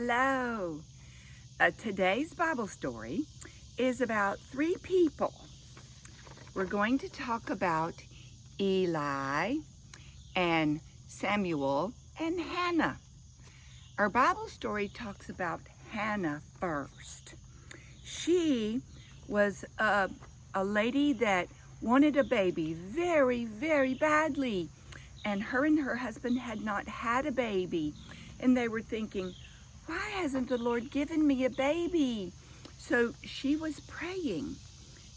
Hello. Today's Bible story is about three people. We're going to talk about Eli and Samuel and Hannah. Our Bible story talks about Hannah first. She was a lady that wanted a baby very, very badly. And her husband had not had a baby. And they were thinking, why hasn't the Lord given me a baby? So she was praying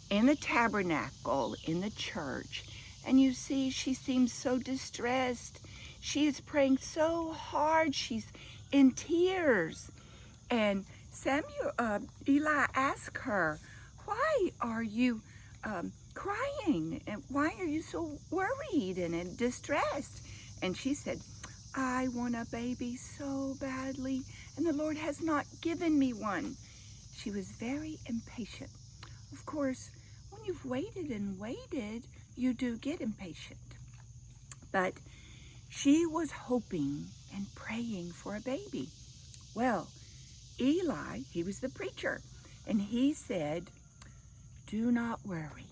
in the tabernacle, in the church. And you see, she seems so distressed. She is praying so hard. She's in tears. And Eli asked her, why are you crying? And why are you so worried and distressed? And she said, I want a baby so badly, and the Lord has not given me one. She was very impatient. Of course, when you've waited and waited, you do get impatient. But she was hoping and praying for a baby. Well, Eli, he was the preacher, and he said, do not worry.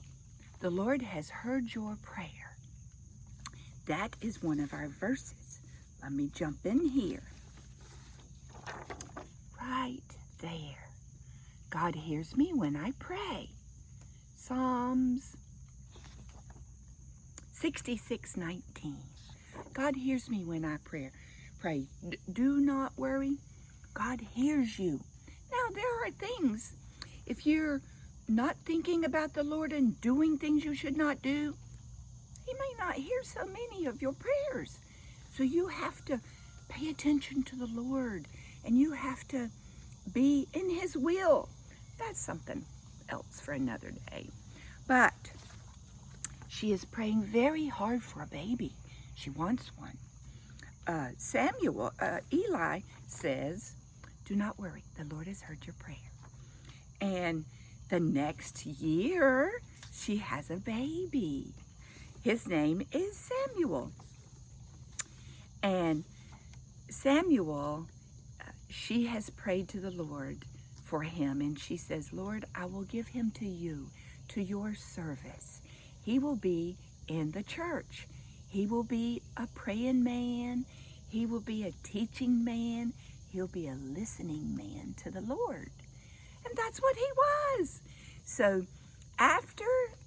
The Lord has heard your prayer. That is one of our verses. Let me jump in here. Right there. God hears me when I pray. Psalms 66:19. God hears me when I pray. Do not worry. God hears you. Now, there are things, if you're not thinking about the Lord and doing things you should not do, He may not hear so many of your prayers. So you have to pay attention to the Lord, and you have to be in His will. That's something else for another day. But she is praying very hard for a baby. She wants one. Eli says, do not worry, the Lord has heard your prayer. And the next year, she has a baby. His name is Samuel. And Samuel, she has prayed to the Lord for him, and she says, Lord, I will give him to you, to your service. He will be in the church. He will be a praying man. He will be a teaching man. He'll be a listening man to the Lord. And that's what he was. So after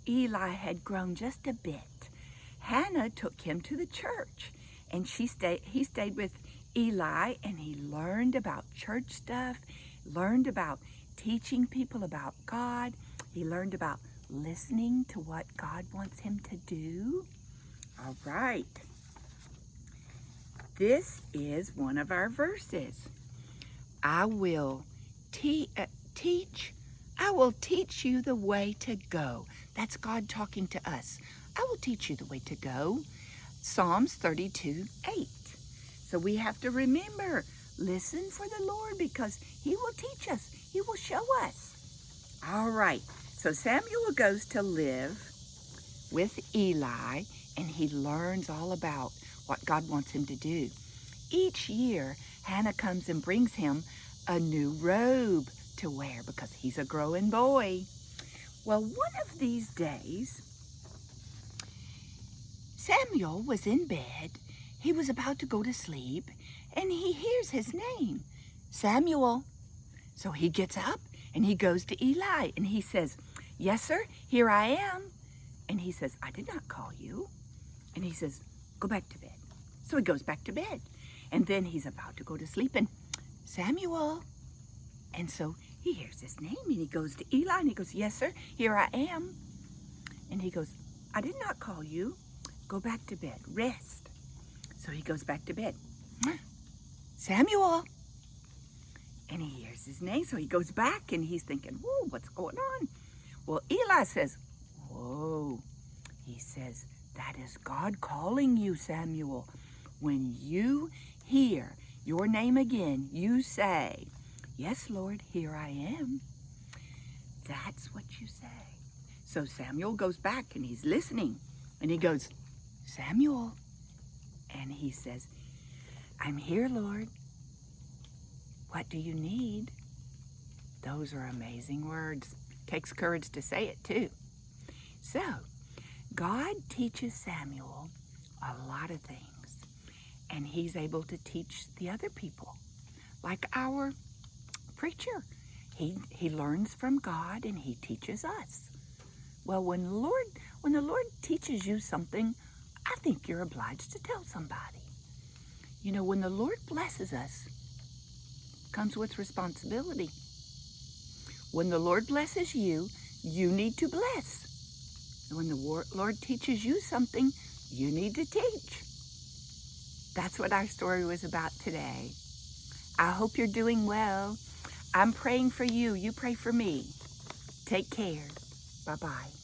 Eli had grown just a bit, Hannah took him to the church. And he stayed with Eli, and he learned about church stuff, learned about teaching people about God. He learned about listening to what God wants him to do. All right. This is one of our verses. I will teach you the way to go. That's God talking to us. I will teach you the way to go. Psalms 32:8. So we have to remember, listen for the Lord, because He will teach us. He will show us. All right. So Samuel goes to live with Eli, and he learns all about what God wants him to do. Each year, Hannah comes and brings him a new robe to wear because he's a growing boy. Well, one of these days, Samuel was in bed. He was about to go to sleep, and he hears his name, Samuel. So he gets up, and he goes to Eli, and he says, yes, sir, here I am. And he says, I did not call you. And he says, go back to bed. So he goes back to bed. And then he's about to go to sleep, and Samuel. And so he hears his name, and he goes to Eli, and he goes, yes, sir, here I am. And he goes, I did not call you. Go back to bed. Rest. So he goes back to bed. Samuel. And he hears his name, so he goes back, and he's thinking, whoa, what's going on? Well, Eli says, whoa. He says, that is God calling you, Samuel. When you hear your name again, you say, yes, Lord, here I am. That's what you say. So Samuel goes back, and he's listening, and he goes, Samuel. And he says, I'm here, Lord. What do you need? Those are amazing words. Takes courage to say it too. So, God teaches Samuel a lot of things, and he's able to teach the other people, like our preacher. He learns from God and he teaches us. Well, when the Lord teaches you something, I think you're obliged to tell somebody. You know, when the Lord blesses us, comes with responsibility. When the Lord blesses you, you need to bless. And when the Lord teaches you something, you need to teach. That's what our story was about today. I hope you're doing well. I'm praying for you. You pray for me. Take care. Bye-bye.